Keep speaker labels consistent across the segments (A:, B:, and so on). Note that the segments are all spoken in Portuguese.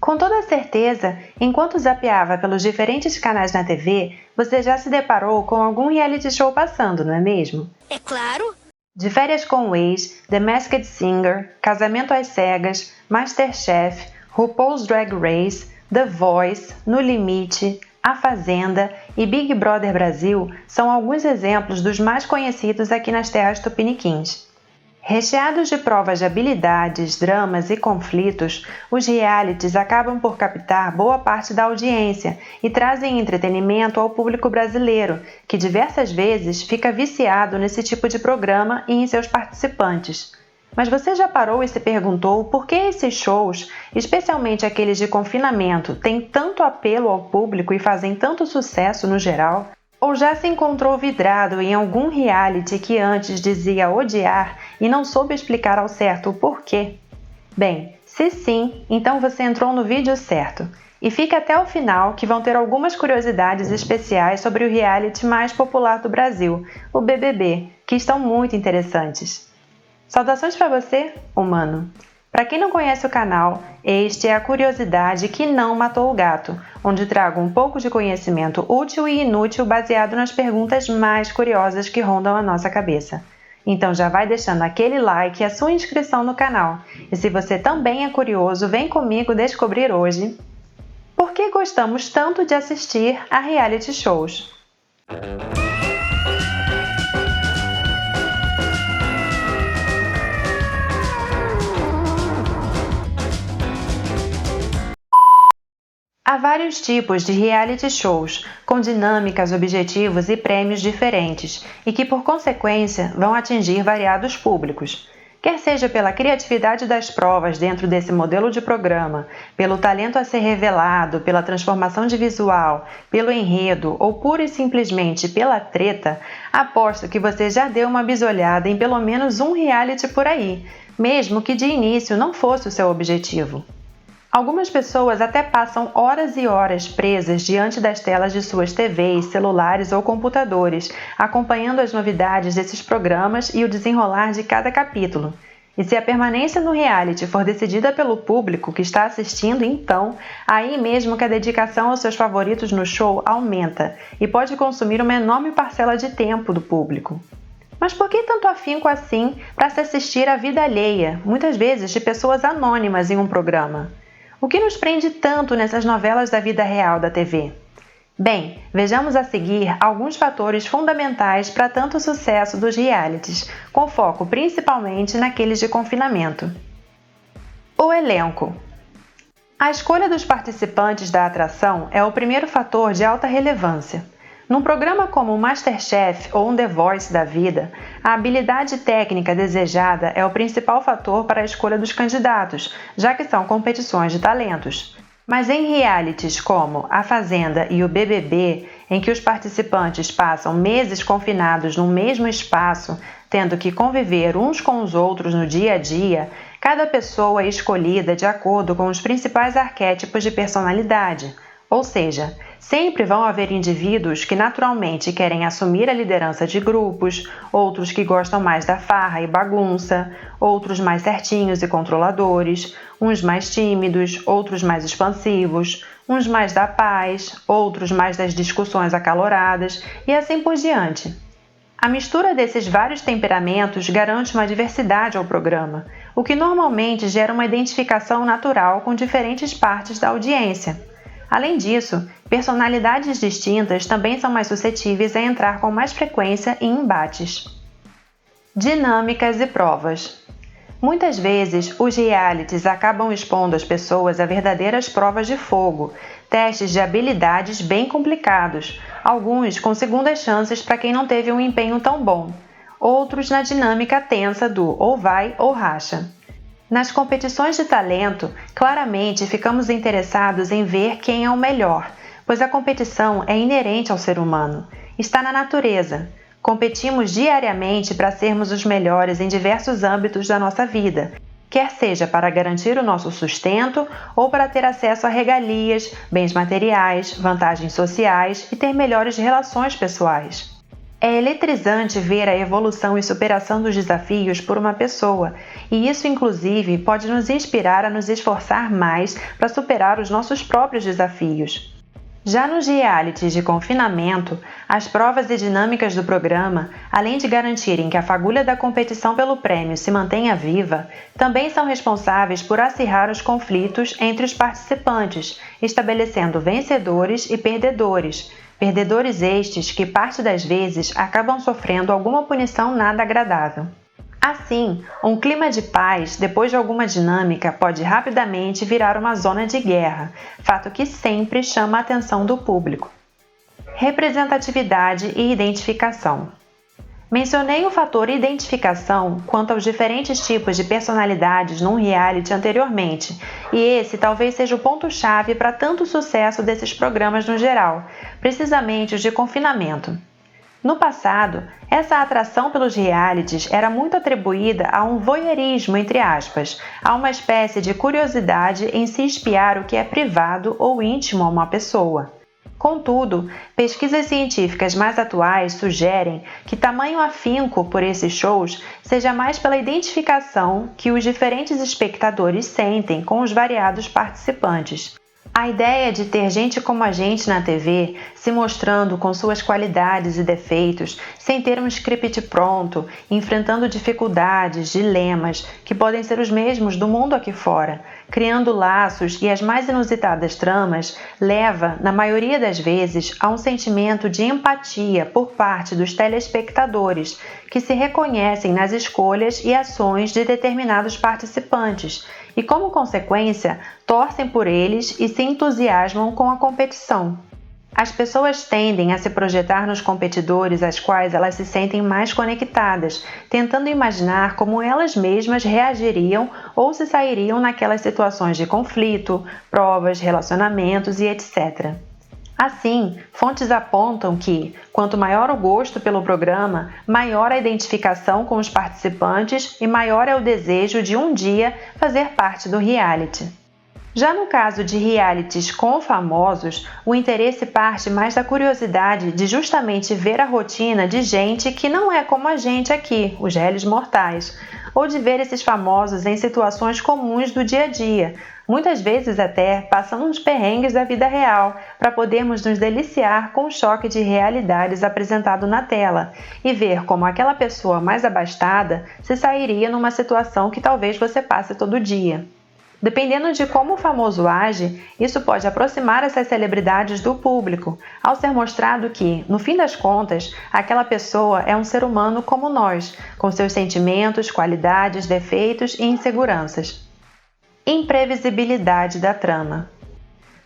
A: Com toda certeza, enquanto zapeava pelos diferentes canais na TV, você já se deparou com algum reality show passando, não é mesmo?
B: É claro!
A: De Férias com o Ex, The Masked Singer, Casamento às Cegas, MasterChef, RuPaul's Drag Race, The Voice, No Limite, A Fazenda e Big Brother Brasil são alguns exemplos dos mais conhecidos aqui nas terras tupiniquins. Recheados de provas de habilidades, dramas e conflitos, os realities acabam por captar boa parte da audiência e trazem entretenimento ao público brasileiro, que diversas vezes fica viciado nesse tipo de programa e em seus participantes. Mas você já parou e se perguntou por que esses shows, especialmente aqueles de confinamento, têm tanto apelo ao público e fazem tanto sucesso no geral? Ou já se encontrou vidrado em algum reality que antes dizia odiar e não soube explicar ao certo o porquê? Bem, se sim, então você entrou no vídeo certo. E fica até o final que vão ter algumas curiosidades especiais sobre o reality mais popular do Brasil, o BBB, que estão muito interessantes. Saudações para você, humano! Para quem não conhece o canal, este é a curiosidade que não matou o gato, onde trago um pouco de conhecimento útil e inútil baseado nas perguntas mais curiosas que rondam a nossa cabeça. Então já vai deixando aquele like e a sua inscrição no canal. E se você também é curioso, vem comigo descobrir hoje por que gostamos tanto de assistir a reality shows. Há vários tipos de reality shows, com dinâmicas, objetivos e prêmios diferentes, e que, por consequência, vão atingir variados públicos. Quer seja pela criatividade das provas dentro desse modelo de programa, pelo talento a ser revelado, pela transformação de visual, pelo enredo ou pura e simplesmente pela treta, aposto que você já deu uma bisolhada em pelo menos um reality por aí, mesmo que de início não fosse o seu objetivo. Algumas pessoas até passam horas e horas presas diante das telas de suas TVs, celulares ou computadores, acompanhando as novidades desses programas e o desenrolar de cada capítulo. E se a permanência no reality for decidida pelo público que está assistindo, então, aí mesmo que a dedicação aos seus favoritos no show aumenta e pode consumir uma enorme parcela de tempo do público. Mas por que tanto afinco assim para se assistir à vida alheia, muitas vezes de pessoas anônimas em um programa? O que nos prende tanto nessas novelas da vida real da TV? Bem, vejamos a seguir alguns fatores fundamentais para tanto sucesso dos realities, com foco principalmente naqueles de confinamento. O elenco. A escolha dos participantes da atração é o primeiro fator de alta relevância. Num programa como o MasterChef ou um The Voice da vida, a habilidade técnica desejada é o principal fator para a escolha dos candidatos, já que são competições de talentos. Mas em realities como A Fazenda e o BBB, em que os participantes passam meses confinados no mesmo espaço, tendo que conviver uns com os outros no dia a dia, cada pessoa é escolhida de acordo com os principais arquétipos de personalidade. Ou seja, sempre vão haver indivíduos que naturalmente querem assumir a liderança de grupos, outros que gostam mais da farra e bagunça, outros mais certinhos e controladores, uns mais tímidos, outros mais expansivos, uns mais da paz, outros mais das discussões acaloradas e assim por diante. A mistura desses vários temperamentos garante uma diversidade ao programa, o que normalmente gera uma identificação natural com diferentes partes da audiência. Além disso, personalidades distintas também são mais suscetíveis a entrar com mais frequência em embates. Dinâmicas e provas. Muitas vezes, os realities acabam expondo as pessoas a verdadeiras provas de fogo, testes de habilidades bem complicados, alguns com segundas chances para quem não teve um empenho tão bom, outros na dinâmica tensa do ou vai ou racha. Nas competições de talento, claramente ficamos interessados em ver quem é o melhor, pois a competição é inerente ao ser humano, está na natureza. Competimos diariamente para sermos os melhores em diversos âmbitos da nossa vida, quer seja para garantir o nosso sustento ou para ter acesso a regalias, bens materiais, vantagens sociais e ter melhores relações pessoais. É eletrizante ver a evolução e superação dos desafios por uma pessoa, e isso, inclusive, pode nos inspirar a nos esforçar mais para superar os nossos próprios desafios. Já nos realities de confinamento, as provas e dinâmicas do programa, além de garantirem que a fagulha da competição pelo prêmio se mantenha viva, também são responsáveis por acirrar os conflitos entre os participantes, estabelecendo vencedores e perdedores. Perdedores estes que, parte das vezes, acabam sofrendo alguma punição nada agradável. Assim, um clima de paz, depois de alguma dinâmica, pode rapidamente virar uma zona de guerra, fato que sempre chama a atenção do público. Representatividade e identificação. Mencionei o fator identificação quanto aos diferentes tipos de personalidades num reality anteriormente, e esse talvez seja o ponto-chave para tanto sucesso desses programas no geral, precisamente os de confinamento. No passado, essa atração pelos realities era muito atribuída a um voyeurismo, entre aspas, a uma espécie de curiosidade em se espiar o que é privado ou íntimo a uma pessoa. Contudo, pesquisas científicas mais atuais sugerem que tamanho afinco por esses shows seja mais pela identificação que os diferentes espectadores sentem com os variados participantes. A ideia de ter gente como a gente na TV, se mostrando com suas qualidades e defeitos, sem ter um script pronto, enfrentando dificuldades, dilemas, que podem ser os mesmos do mundo aqui fora, criando laços e as mais inusitadas tramas, leva, na maioria das vezes, a um sentimento de empatia por parte dos telespectadores, que se reconhecem nas escolhas e ações de determinados participantes, e, como consequência, torcem por eles e se entusiasmam com a competição. As pessoas tendem a se projetar nos competidores às quais elas se sentem mais conectadas, tentando imaginar como elas mesmas reagiriam ou se sairiam naquelas situações de conflito, provas, relacionamentos e etc. Assim, fontes apontam que, quanto maior o gosto pelo programa, maior a identificação com os participantes e maior é o desejo de um dia fazer parte do reality. Já no caso de realities com famosos, o interesse parte mais da curiosidade de justamente ver a rotina de gente que não é como a gente aqui, os réis mortais, ou de ver esses famosos em situações comuns do dia a dia, muitas vezes até passando uns perrengues da vida real, para podermos nos deliciar com o choque de realidades apresentado na tela e ver como aquela pessoa mais abastada se sairia numa situação que talvez você passe todo dia. Dependendo de como o famoso age, isso pode aproximar essas celebridades do público, ao ser mostrado que, no fim das contas, aquela pessoa é um ser humano como nós, com seus sentimentos, qualidades, defeitos e inseguranças. Imprevisibilidade da trama.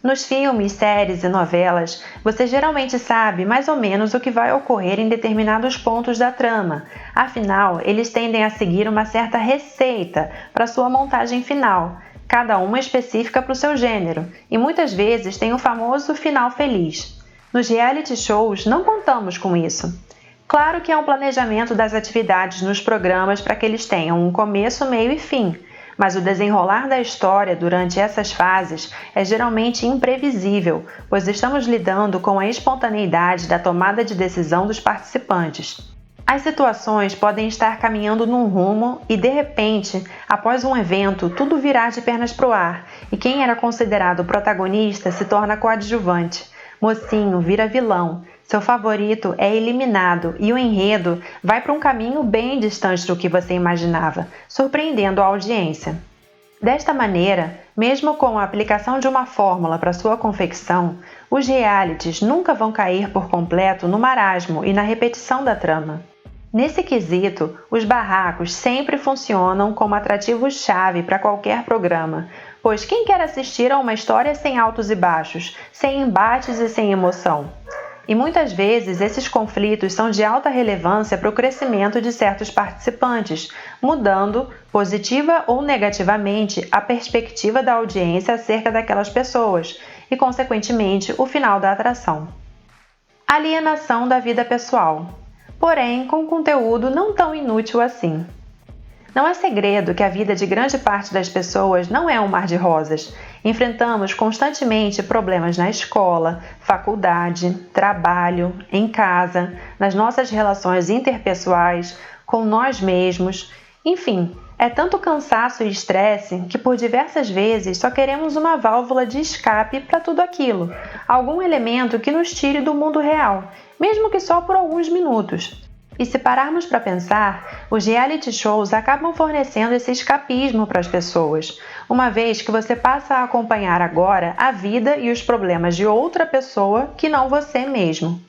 A: Nos filmes, séries e novelas, você geralmente sabe mais ou menos o que vai ocorrer em determinados pontos da trama. Afinal, eles tendem a seguir uma certa receita para sua montagem final, cada uma específica para o seu gênero, e muitas vezes tem o famoso final feliz. Nos reality shows, não contamos com isso. Claro que há um planejamento das atividades nos programas para que eles tenham um começo, meio e fim, mas o desenrolar da história durante essas fases é geralmente imprevisível, pois estamos lidando com a espontaneidade da tomada de decisão dos participantes. As situações podem estar caminhando num rumo e, de repente, após um evento, tudo virar de pernas pro ar e quem era considerado protagonista se torna coadjuvante. Mocinho vira vilão, seu favorito é eliminado e o enredo vai para um caminho bem distante do que você imaginava, surpreendendo a audiência. Desta maneira, mesmo com a aplicação de uma fórmula para sua confecção, os realities nunca vão cair por completo no marasmo e na repetição da trama. Nesse quesito, os barracos sempre funcionam como atrativo-chave para qualquer programa, pois quem quer assistir a uma história sem altos e baixos, sem embates e sem emoção? E muitas vezes esses conflitos são de alta relevância para o crescimento de certos participantes, mudando, positiva ou negativamente, a perspectiva da audiência acerca daquelas pessoas e, consequentemente, o final da atração. Alienação da vida pessoal, porém com conteúdo não tão inútil assim. Não é segredo que a vida de grande parte das pessoas não é um mar de rosas. Enfrentamos constantemente problemas na escola, faculdade, trabalho, em casa, nas nossas relações interpessoais, com nós mesmos. Enfim, é tanto cansaço e estresse que por diversas vezes só queremos uma válvula de escape para tudo aquilo, algum elemento que nos tire do mundo real, mesmo que só por alguns minutos. E se pararmos para pensar, os reality shows acabam fornecendo esse escapismo para as pessoas, uma vez que você passa a acompanhar agora a vida e os problemas de outra pessoa que não você mesmo.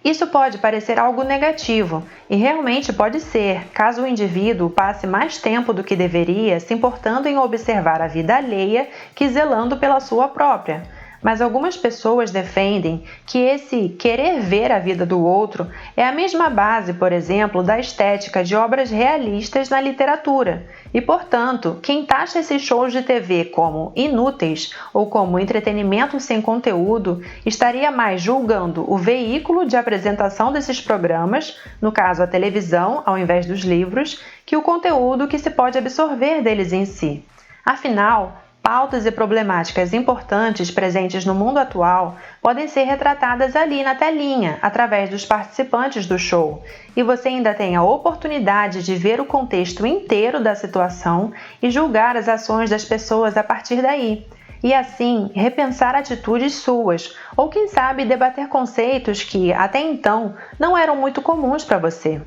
A: Isso pode parecer algo negativo, e realmente pode ser, caso o indivíduo passe mais tempo do que deveria se importando em observar a vida alheia que zelando pela sua própria. Mas algumas pessoas defendem que esse querer ver a vida do outro é a mesma base, por exemplo, da estética de obras realistas na literatura. E, portanto, quem taxa esses shows de TV como inúteis ou como entretenimento sem conteúdo estaria mais julgando o veículo de apresentação desses programas, no caso a televisão, ao invés dos livros, que o conteúdo que se pode absorver deles em si. Afinal, pautas e problemáticas importantes presentes no mundo atual podem ser retratadas ali na telinha, através dos participantes do show, e você ainda tem a oportunidade de ver o contexto inteiro da situação e julgar as ações das pessoas a partir daí. E assim, repensar atitudes suas, ou quem sabe debater conceitos que, até então, não eram muito comuns para você.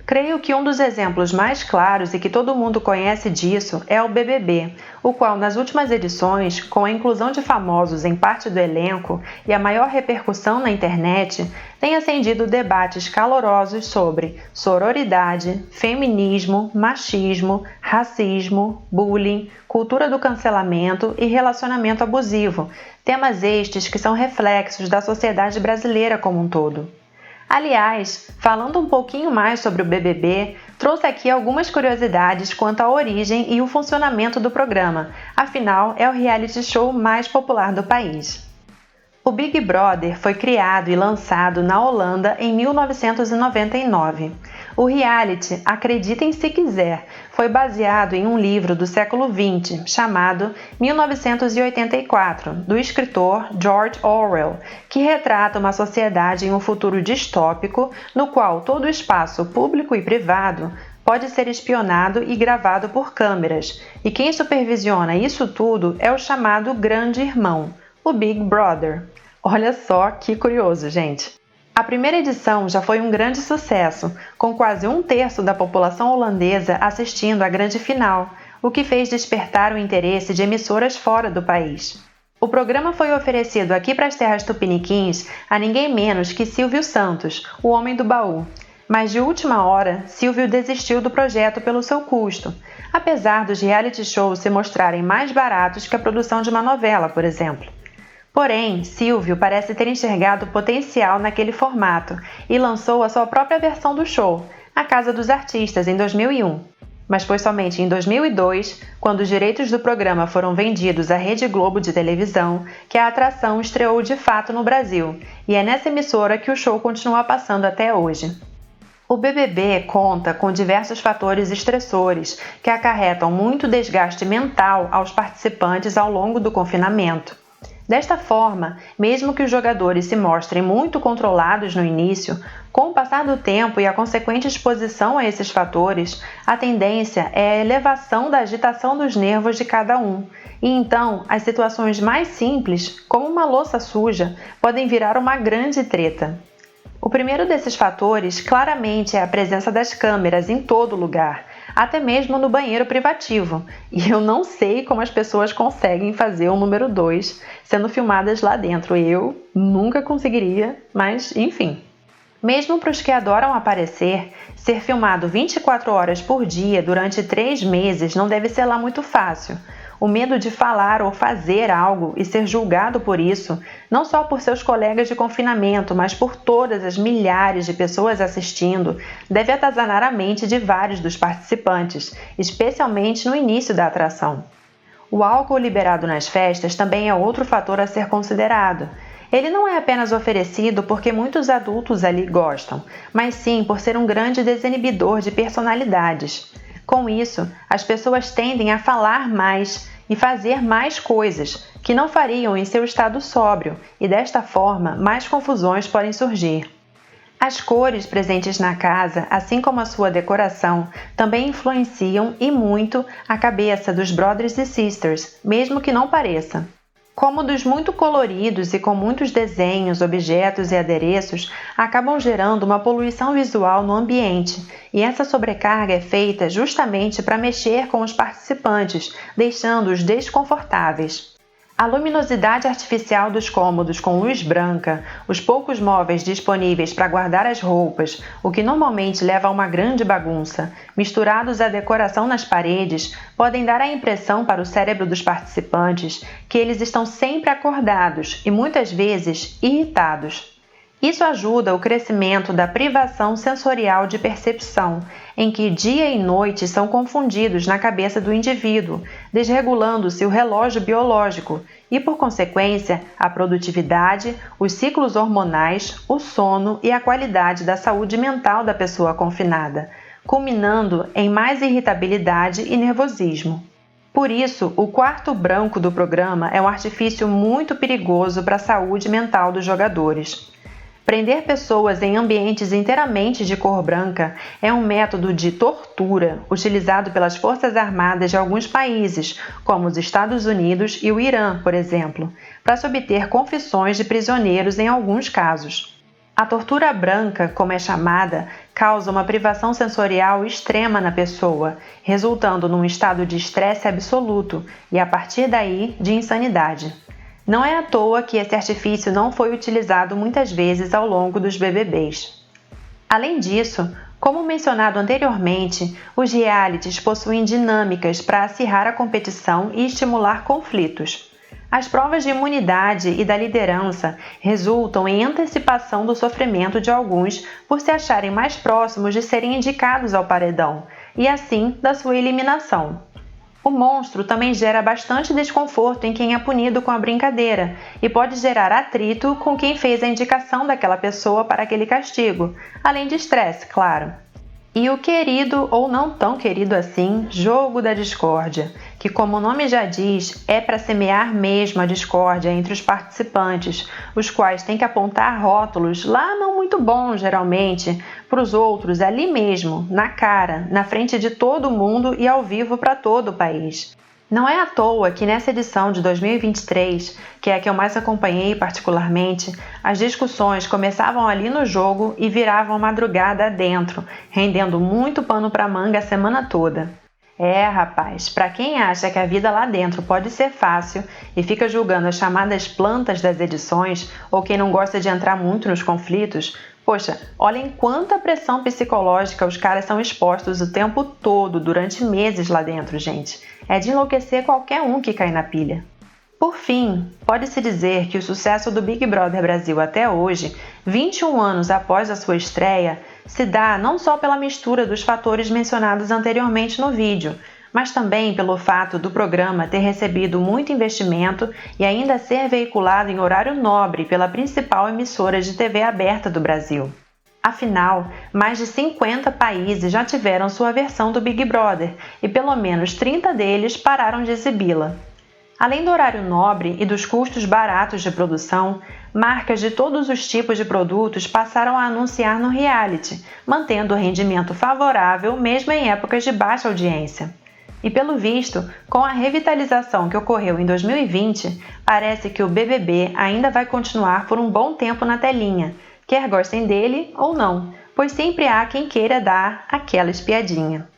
A: Creio que um dos exemplos mais claros e que todo mundo conhece disso é o BBB, o qual nas últimas edições, com a inclusão de famosos em parte do elenco e a maior repercussão na internet, tem acendido debates calorosos sobre sororidade, feminismo, machismo, racismo, bullying, cultura do cancelamento e relacionamento abusivo, temas estes que são reflexos da sociedade brasileira como um todo. Aliás, falando um pouquinho mais sobre o BBB, trouxe aqui algumas curiosidades quanto à origem e o funcionamento do programa, afinal é o reality show mais popular do país. O Big Brother foi criado e lançado na Holanda em 1999. O reality, acreditem se quiser, foi baseado em um livro do século XX chamado 1984, do escritor George Orwell, que retrata uma sociedade em um futuro distópico no qual todo o espaço público e privado pode ser espionado e gravado por câmeras, e quem supervisiona isso tudo é o chamado Grande Irmão, o Big Brother. Olha só que curioso, gente! A primeira edição já foi um grande sucesso, com quase 1/3 da população holandesa assistindo à grande final, o que fez despertar o interesse de emissoras fora do país. O programa foi oferecido aqui para as terras tupiniquins a ninguém menos que Silvio Santos, o homem do baú. Mas de última hora, Silvio desistiu do projeto pelo seu custo, apesar dos reality shows se mostrarem mais baratos que a produção de uma novela, por exemplo. Porém, Silvio parece ter enxergado potencial naquele formato e lançou a sua própria versão do show, A Casa dos Artistas, em 2001. Mas foi somente em 2002, quando os direitos do programa foram vendidos à Rede Globo de televisão, que a atração estreou de fato no Brasil, e é nessa emissora que o show continua passando até hoje. O BBB conta com diversos fatores estressores que acarretam muito desgaste mental aos participantes ao longo do confinamento. Desta forma, mesmo que os jogadores se mostrem muito controlados no início, com o passar do tempo e a consequente exposição a esses fatores, a tendência é a elevação da agitação dos nervos de cada um, e então as situações mais simples, como uma louça suja, podem virar uma grande treta. O primeiro desses fatores claramente é a presença das câmeras em todo lugar, até mesmo no banheiro privativo, e eu não sei como as pessoas conseguem fazer o número 2 sendo filmadas lá dentro. Eu nunca conseguiria, mas enfim. Mesmo para os que adoram aparecer, ser filmado 24 horas por dia durante 3 meses não deve ser lá muito fácil. O medo de falar ou fazer algo e ser julgado por isso, não só por seus colegas de confinamento, mas por todas as milhares de pessoas assistindo, deve atazanar a mente de vários dos participantes, especialmente no início da atração. O álcool liberado nas festas também é outro fator a ser considerado. Ele não é apenas oferecido porque muitos adultos ali gostam, mas sim por ser um grande desinibidor de personalidades. Com isso, as pessoas tendem a falar mais e fazer mais coisas que não fariam em seu estado sóbrio, e desta forma mais confusões podem surgir. As cores presentes na casa, assim como a sua decoração, também influenciam e muito a cabeça dos brothers e sisters, mesmo que não pareça. Cômodos muito coloridos e com muitos desenhos, objetos e adereços acabam gerando uma poluição visual no ambiente, e essa sobrecarga é feita justamente para mexer com os participantes, deixando-os desconfortáveis. A luminosidade artificial dos cômodos com luz branca, os poucos móveis disponíveis para guardar as roupas, o que normalmente leva a uma grande bagunça, misturados à decoração nas paredes, podem dar a impressão para o cérebro dos participantes que eles estão sempre acordados e muitas vezes irritados. Isso ajuda o crescimento da privação sensorial de percepção, em que dia e noite são confundidos na cabeça do indivíduo, desregulando-se o relógio biológico e, por consequência, a produtividade, os ciclos hormonais, o sono e a qualidade da saúde mental da pessoa confinada, culminando em mais irritabilidade e nervosismo. Por isso, o quarto branco do programa é um artifício muito perigoso para a saúde mental dos jogadores. Prender pessoas em ambientes inteiramente de cor branca é um método de tortura utilizado pelas Forças Armadas de alguns países, como os Estados Unidos e o Irã, por exemplo, para se obter confissões de prisioneiros em alguns casos. A tortura branca, como é chamada, causa uma privação sensorial extrema na pessoa, resultando num estado de estresse absoluto e, a partir daí, de insanidade. Não é à toa que esse artifício não foi utilizado muitas vezes ao longo dos BBBs. Além disso, como mencionado anteriormente, os realities possuem dinâmicas para acirrar a competição e estimular conflitos. As provas de imunidade e da liderança resultam em antecipação do sofrimento de alguns por se acharem mais próximos de serem indicados ao paredão, e assim da sua eliminação. O monstro também gera bastante desconforto em quem é punido com a brincadeira e pode gerar atrito com quem fez a indicação daquela pessoa para aquele castigo, além de estresse, claro. E o querido ou não tão querido assim jogo da discórdia, que, como o nome já diz, é para semear mesmo a discórdia entre os participantes, os quais têm que apontar rótulos lá não muito bons, geralmente, para os outros ali mesmo, na cara, na frente de todo mundo e ao vivo para todo o país. Não é à toa que nessa edição de 2023, que é a que eu mais acompanhei particularmente, as discussões começavam ali no jogo e viravam madrugada adentro, rendendo muito pano para manga a semana toda. Rapaz, para quem acha que a vida lá dentro pode ser fácil e fica julgando as chamadas plantas das edições, ou quem não gosta de entrar muito nos conflitos, poxa, olhem quanta pressão psicológica os caras são expostos o tempo todo, durante meses lá dentro, gente. É de enlouquecer qualquer um que cai na pilha. Por fim, pode-se dizer que o sucesso do Big Brother Brasil até hoje, 21 anos após a sua estreia, se dá não só pela mistura dos fatores mencionados anteriormente no vídeo, mas também pelo fato do programa ter recebido muito investimento e ainda ser veiculado em horário nobre pela principal emissora de TV aberta do Brasil. Afinal, mais de 50 países já tiveram sua versão do Big Brother e pelo menos 30 deles pararam de exibi-la. Além do horário nobre e dos custos baratos de produção, marcas de todos os tipos de produtos passaram a anunciar no reality, mantendo o rendimento favorável mesmo em épocas de baixa audiência. E pelo visto, com a revitalização que ocorreu em 2020, parece que o BBB ainda vai continuar por um bom tempo na telinha, quer gostem dele ou não, pois sempre há quem queira dar aquela espiadinha.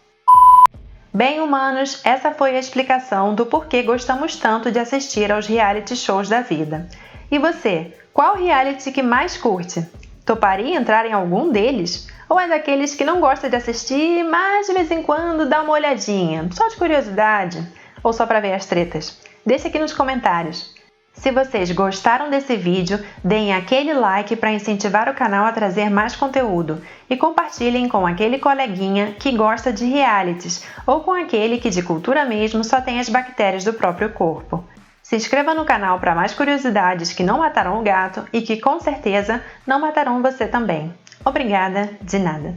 A: Bem, humanos, essa foi a explicação do porquê gostamos tanto de assistir aos reality shows da vida. E você, qual reality que mais curte? Toparia entrar em algum deles? Ou é daqueles que não gosta de assistir, mas de vez em quando dá uma olhadinha, só de curiosidade? Ou só para ver as tretas? Deixe aqui nos comentários. Se vocês gostaram desse vídeo, deem aquele like para incentivar o canal a trazer mais conteúdo e compartilhem com aquele coleguinha que gosta de realities ou com aquele que de cultura mesmo só tem as bactérias do próprio corpo. Se inscreva no canal para mais curiosidades que não mataram o gato e que com certeza não matarão você também. Obrigada, de nada.